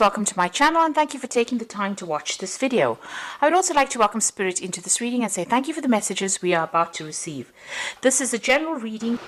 Welcome to my channel and thank you for taking the time to watch this video. I would also like to welcome Spirit into this reading and say thank you for the messages we are about to receive. This is a general reading.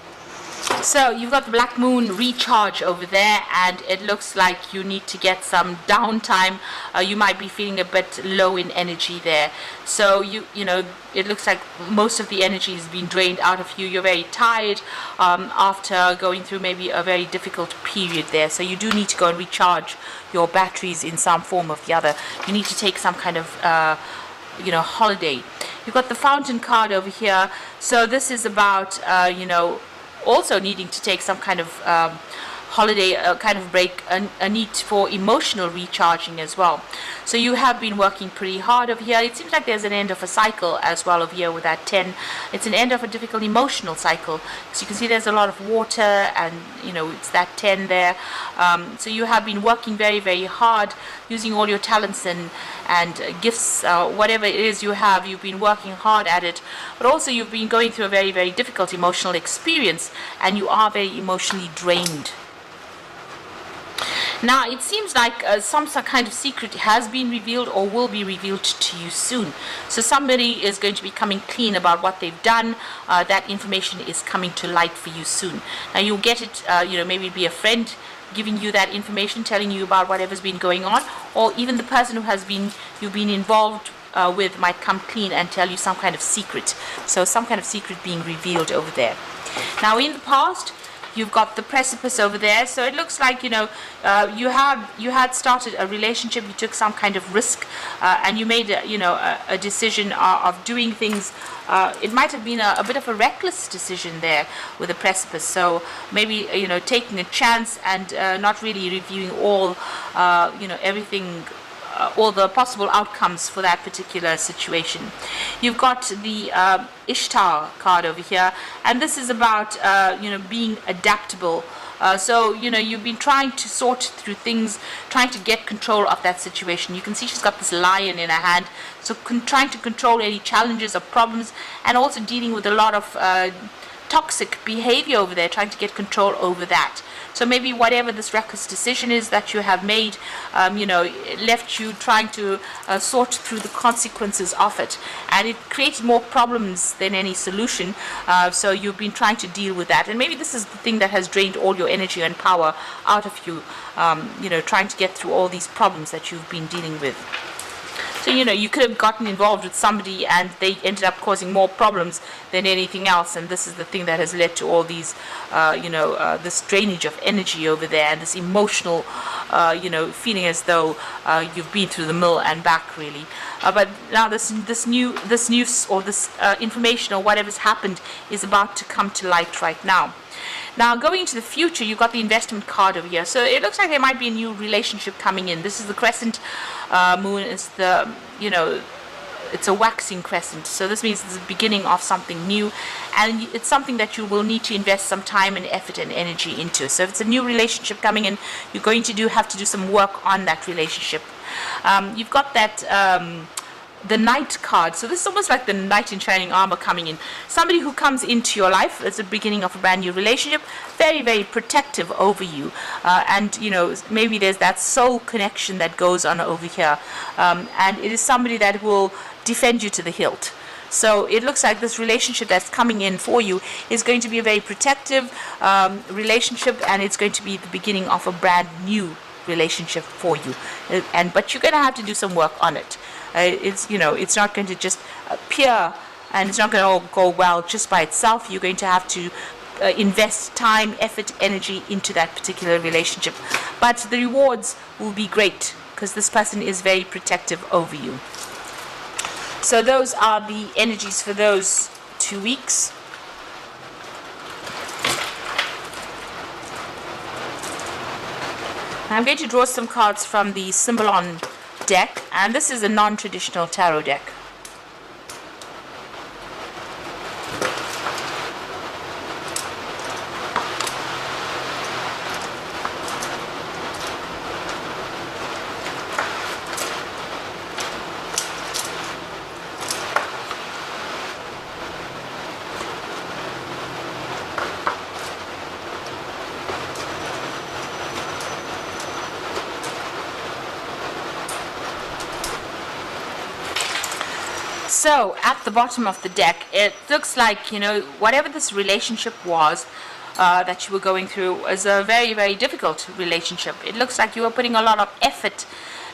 So you've got the Black Moon recharge over there, and it looks like you need to get some downtime. You might be feeling a bit low in energy there. So you know, it looks like most of the energy has been drained out of you. You're very tired after going through maybe a very difficult period there. So you do need to go and recharge your batteries in some form or the other. You need to take some kind of holiday. You've got the Fountain card over here. So this is about also needing to take some kind of holiday, kind of break, a need for emotional recharging as well. So you have been working pretty hard over here. It seems like there's an end of a cycle as well over here with that 10. It's an end of a difficult emotional cycle. So you can see there's a lot of water, and it's that 10 there. So you have been working very, very hard, using all your talents and gifts, whatever it is you have. You've been working hard at it, but also you've been going through a very, very difficult emotional experience, and you are very emotionally drained. Now it seems like some kind of secret has been revealed or will be revealed to you soon. So somebody is going to be coming clean about what they've done. That information is coming to light for you soon. Now you'll get it, maybe be a friend giving you that information, telling you about whatever's been going on, or even the person who you've been involved with might come clean and tell you some kind of secret. So some kind of secret being revealed over there. Now in the past, you've got the precipice over there. So it looks like you had started a relationship. You took some kind of risk, and you made a decision of doing things. It might have been a bit of a reckless decision there with the precipice. So maybe taking a chance and not really reviewing all everything. All the possible outcomes for that particular situation. You've got the Ishtar card over here, and this is about being adaptable. So you've been trying to sort through things, trying to get control of that situation. You can see she's got this lion in her hand, so trying to control any challenges or problems, and also dealing with a lot of toxic behavior over there, trying to get control over that. So maybe whatever this reckless decision is that you have made, left you trying to sort through the consequences of it, and it created more problems than any solution. So you've been trying to deal with that, and maybe this is the thing that has drained all your energy and power out of you. Trying to get through all these problems that you've been dealing with. So you could have gotten involved with somebody and they ended up causing more problems than anything else, and this is the thing that has led to all these this drainage of energy over there, and this emotional feeling as though you've been through the mill and back, really. But now this news or this information or whatever's happened is about to come to light right now. Now, going into the future, you've got the investment card over here. So it looks like there might be a new relationship coming in. This is the crescent moon. It's the, it's a waxing crescent. So this means it's the beginning of something new. And it's something that you will need to invest some time and effort and energy into. So if it's a new relationship coming in, you're going to have to do some work on that relationship. You've got that... the Knight card. So this is almost like the knight in shining armor coming in. Somebody who comes into your life as the beginning of a brand new relationship, very, very protective over you. And maybe there's that soul connection that goes on over here. And it is somebody that will defend you to the hilt. So it looks like this relationship that's coming in for you is going to be a very protective relationship, and it's going to be the beginning of a brand new relationship for you. But you're going to have to do some work on it. It's not going to just appear, and it's not going to all go well just by itself. You're going to have to invest time, effort, energy into that particular relationship. But the rewards will be great because this person is very protective over you. So those are the energies for those 2 weeks. I'm going to draw some cards from the Symbolon deck, and this is a non-traditional tarot deck. So at the bottom of the deck, it looks like, whatever this relationship was that you were going through was a very, very difficult relationship. It looks like you were putting a lot of effort,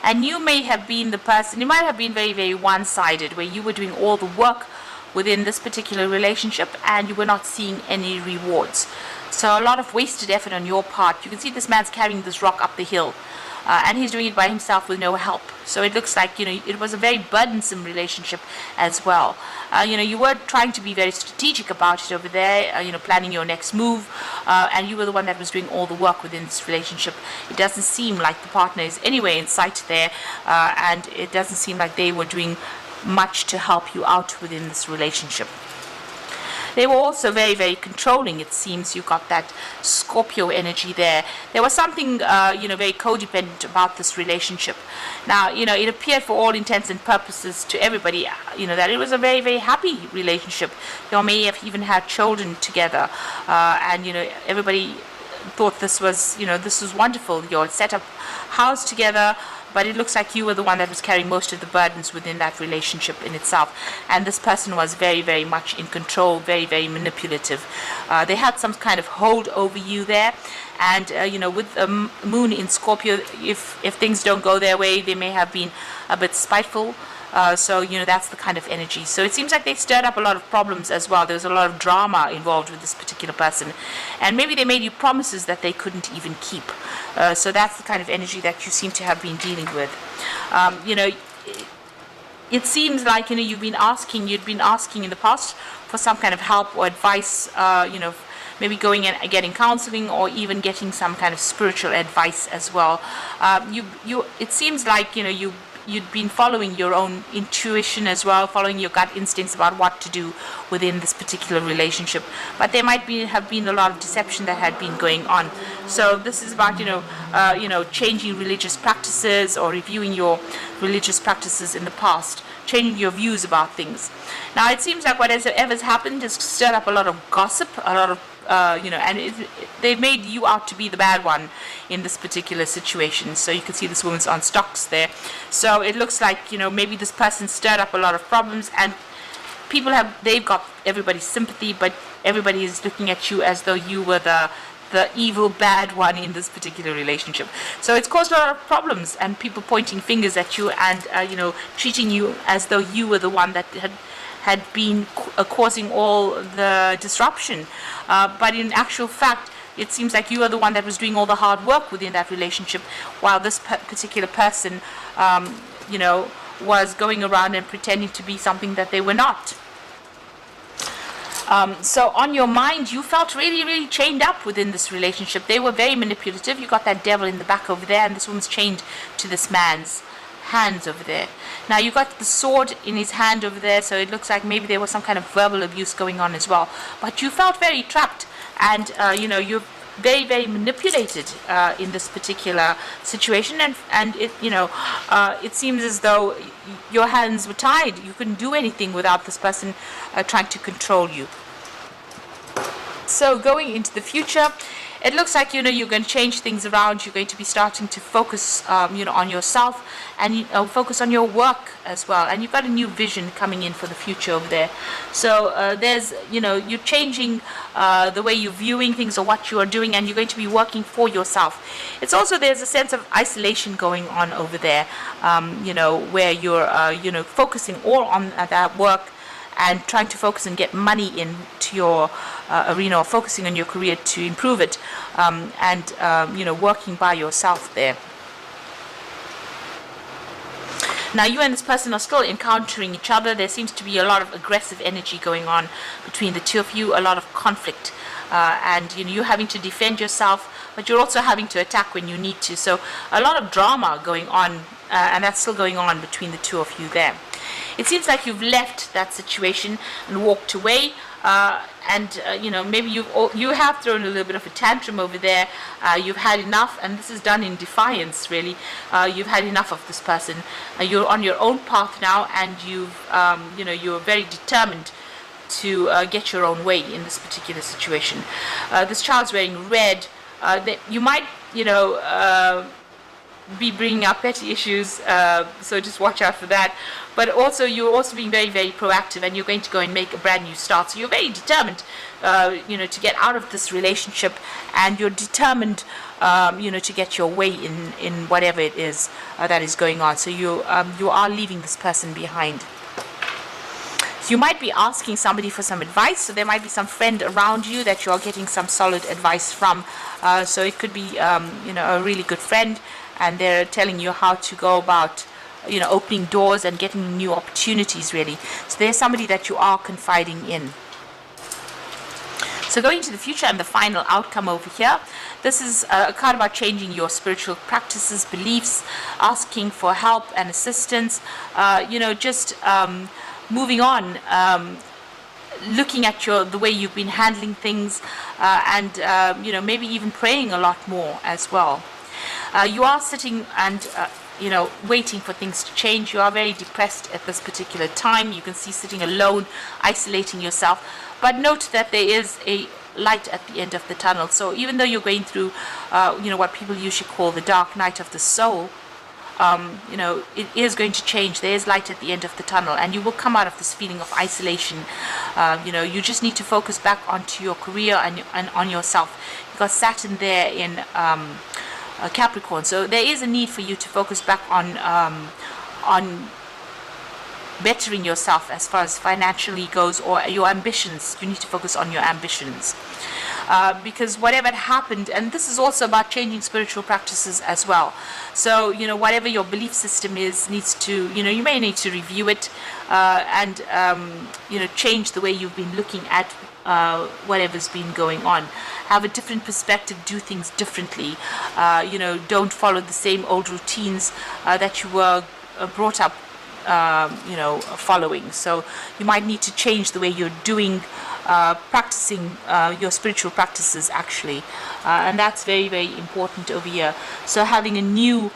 and you may have been the person, you might have been very, very one-sided, where you were doing all the work within this particular relationship and you were not seeing any rewards. So a lot of wasted effort on your part. You can see this man's carrying this rock up the hill. And he's doing it by himself with no help. So it looks like, it was a very burdensome relationship as well. You were trying to be very strategic about it over there, planning your next move, and you were the one that was doing all the work within this relationship. It doesn't seem like the partner is anywhere in sight there, and it doesn't seem like they were doing much to help you out within this relationship. They were also very, very controlling, it seems. You got that Scorpio energy there. There was something, very codependent about this relationship. Now, it appeared for all intents and purposes to everybody, that it was a very, very happy relationship. They may have even had children together. And everybody thought this was wonderful. You all set up house together. But it looks like you were the one that was carrying most of the burdens within that relationship in itself. And this person was very, very much in control, very, very manipulative. They had some kind of hold over you there. And, with the moon in Scorpio, if things don't go their way, they may have been a bit spiteful. So, that's the kind of energy. So it seems like they stirred up a lot of problems as well. There was a lot of drama involved with this particular person. And maybe they made you promises that they couldn't even keep. So that's the kind of energy that you seem to have been dealing with. It seems like, you'd been asking in the past for some kind of help or advice, maybe going and getting counseling or even getting some kind of spiritual advice as well. It seems like, you'd been following your own intuition as well, following your gut instincts about what to do within this particular relationship. But there might have been a lot of deception that had been going on. So this is about, changing religious practices or reviewing your religious practices in the past, changing your views about things. Now, it seems like whatever's happened has stirred up a lot of gossip, a lot of and they've made you out to be the bad one in this particular situation. So you can see this woman's on stocks there. So it looks like, maybe this person stirred up a lot of problems, and they've got everybody's sympathy, but everybody is looking at you as though you were the evil bad one in this particular relationship. So it's caused a lot of problems, and people pointing fingers at you and treating you as though you were the one that had been causing all the disruption. But in actual fact, it seems like you are the one that was doing all the hard work within that relationship, while this particular person, was going around and pretending to be something that they were not. So on your mind, you felt really, really chained up within this relationship. They were very manipulative. You got that devil in the back over there, and this woman's chained to this man's hands over there. Now you got the sword in his hand over there, so it looks like maybe there was some kind of verbal abuse going on as well. But you felt very trapped, and you're very, very manipulated in this particular situation, and it seems as though your hands were tied. You couldn't do anything without this person trying to control you. So going into the future, it looks like you're going to change things around. You're going to be starting to focus on yourself, and focus on your work as well. And you've got a new vision coming in for the future over there. So there's you're changing the way you're viewing things or what you are doing, and you're going to be working for yourself. It's also, there's a sense of isolation going on over there, where you're focusing all on that work and trying to focus and get money into your arena, or focusing on your career to improve it, and working by yourself there. Now you and this person are still encountering each other. There seems to be a lot of aggressive energy going on between the two of you, a lot of conflict, and you're having to defend yourself, but you're also having to attack when you need to. So a lot of drama going on, and that's still going on between the two of you there. It seems like you've left that situation and walked away, and maybe you have thrown a little bit of a tantrum over there. You've had enough, and this is done in defiance, really. You've had enough of this person. You're on your own path now, and you're very determined to get your own way in this particular situation. This child's wearing red. You might be bringing up petty issues, so just watch out for that. But also, you're also being very, very proactive, and you're going to go and make a brand new start. So you're very determined, to get out of this relationship, and you're determined, to get your way in whatever it is that is going on. So you are leaving this person behind. So you might be asking somebody for some advice. So there might be some friend around you that you're getting some solid advice from. So it could be, a really good friend, and they're telling you how to go about, opening doors and getting new opportunities, really. So there's somebody that you are confiding in. So going to the future and the final outcome over here, this is a card about changing your spiritual practices, beliefs, asking for help and assistance, just moving on, looking at the way you've been handling things, and maybe even praying a lot more as well. You are sitting and waiting for things to change. You are very depressed at this particular time. You can see sitting alone, isolating yourself. But note that there is a light at the end of the tunnel. So even though you're going through, what people usually call the dark night of the soul, it is going to change. There is light at the end of the tunnel, and you will come out of this feeling of isolation. You just need to focus back onto your career and on yourself. You got Saturn there in Capricorn, so there is a need for you to focus back on bettering yourself as far as financially goes, or your ambitions. You need to focus on your ambitions. Because whatever happened, and this is also about changing spiritual practices as well. So, whatever your belief system is, needs to, you may need to review it, and, change the way you've been looking at whatever's been going on. Have a different perspective, do things differently. Don't follow the same old routines that you were brought up, following. So you might need to change the way you're doing, practicing your spiritual practices, actually, and that's very, very important over here. So having a new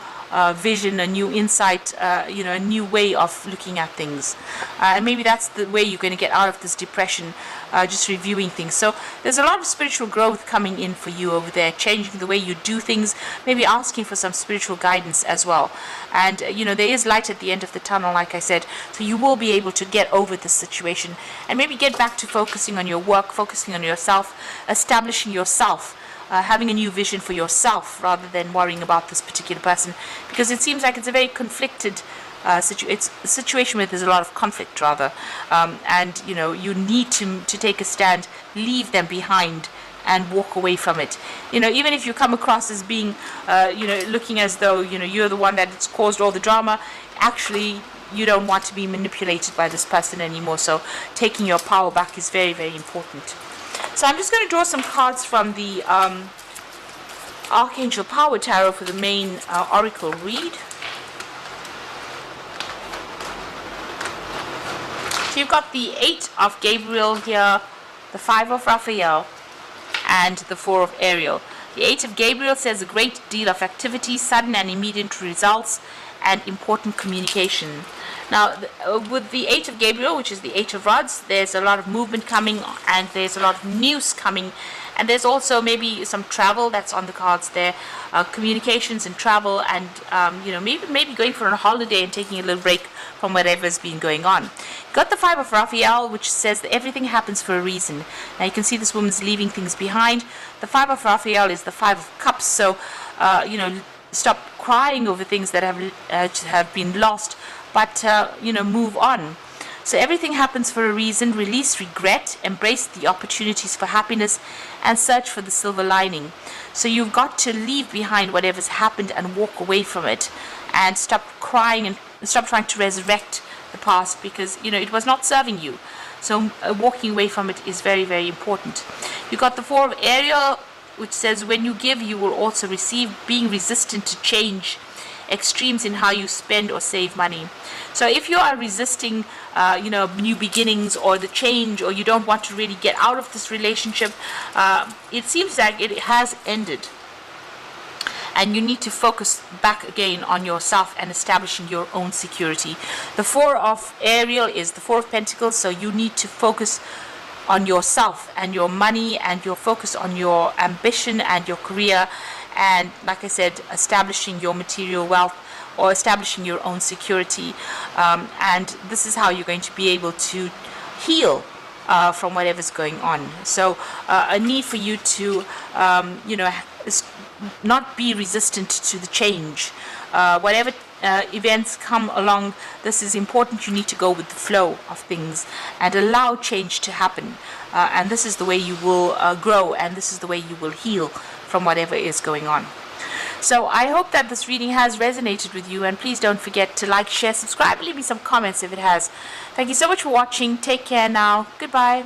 vision, a new insight, a new way of looking at things, and maybe that's the way you're going to get out of this depression, just reviewing things. So there's a lot of spiritual growth coming in for you over there, changing the way you do things, maybe asking for some spiritual guidance as well. And there is light at the end of the tunnel, like I said, so you will be able to get over this situation and maybe get back to focusing on your work, focusing on yourself, establishing yourself, having a new vision for yourself rather than worrying about this particular person, because it seems like it's a very conflicted it's a situation where there's a lot of conflict, rather, and you need to take a stand, leave them behind, and walk away from it. Even if you come across as being looking as though you're the one that's caused all the drama, actually you don't want to be manipulated by this person anymore. So taking your power back is very, very important. So I'm just going to draw some cards from the Archangel Power Tarot for the main oracle read. So you've got the 8 of Gabriel here, the 5 of Raphael, and the 4 of Ariel. The 8 of Gabriel says a great deal of activity, sudden and immediate results, and important communication. Now, with the 8 of Gabriel, which is the 8 of Rods, there's a lot of movement coming, and there's a lot of news coming, and there's also maybe some travel that's on the cards there, communications and travel, and maybe going for a holiday and taking a little break from whatever's been going on. Got the 5 of Raphael, which says that everything happens for a reason. Now you can see this woman's leaving things behind. The 5 of Raphael is the 5 of Cups, so stop crying over things that have been lost, but move on. So everything happens for a reason. Release regret, embrace the opportunities for happiness, and search for the silver lining. So you've got to leave behind whatever's happened and walk away from it, and stop crying and stop trying to resurrect the past, because it was not serving you. So walking away from it is very, very important. You got the 4 of Ariel, which says when you give, you will also receive. Being resistant to change, extremes in how you spend or save money. So if you are resisting new beginnings or the change, or you don't want to really get out of this relationship, it seems like it has ended, and you need to focus back again on yourself and establishing your own security. The 4 of Ariel is the 4 of Pentacles, so you need to focus on yourself and your money, and your focus on your ambition and your career, and like I said, establishing your material wealth or establishing your own security. And this is how you're going to be able to heal from whatever's going on. So a need for you to, not be resistant to the change. Whatever events come along, this is important. You need to go with the flow of things and allow change to happen. And this is the way you will grow, and this is the way you will heal from whatever is going on. So I hope that this reading has resonated with you, and please don't forget to like, share, subscribe, leave me some comments if it has. Thank you so much for watching. Take care now. Goodbye.